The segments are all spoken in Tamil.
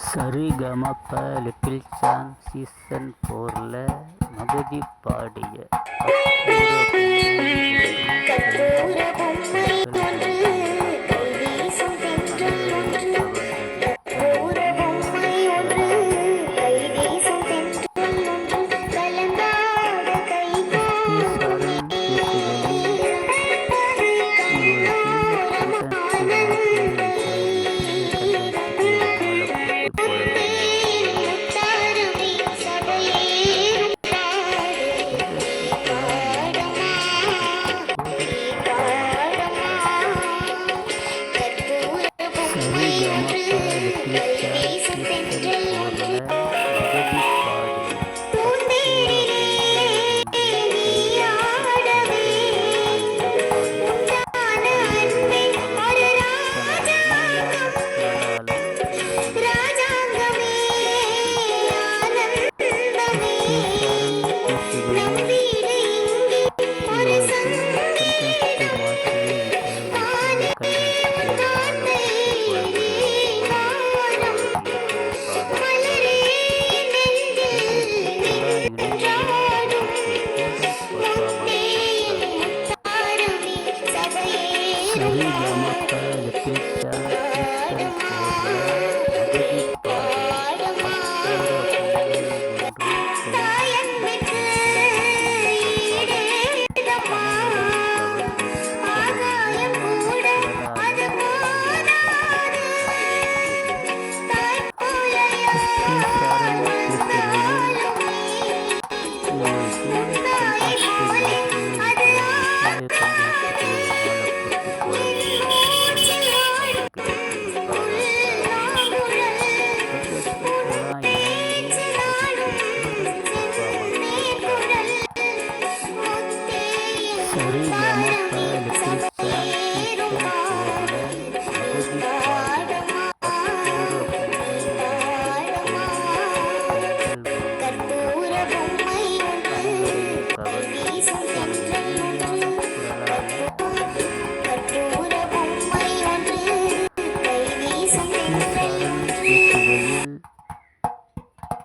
சரிகமப லிட்டில் சாம்ப் சீசன் 4ல மகதி பாடிய கற்பூர பொம்மை ஒன்று கை வீசும் தென்றல் ஒன்று கற்பூர பொம்மை ஒன்று கை வீசும் தென்றல் ஒன்று கலந்தாட கை கோர்க்கும் முத்தாரமே சபையே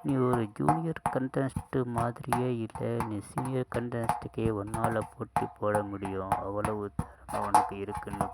நீ ஒரு ஜூனியர் கண்டஸ்ட் மாதிரியே இல்லை, நீ சீனியர் கண்டஸ்ட்டுக்கே ஒன்னால் போட்டி போட முடியும், அவ்வளவு திறமை உனக்கு இருக்குன்னு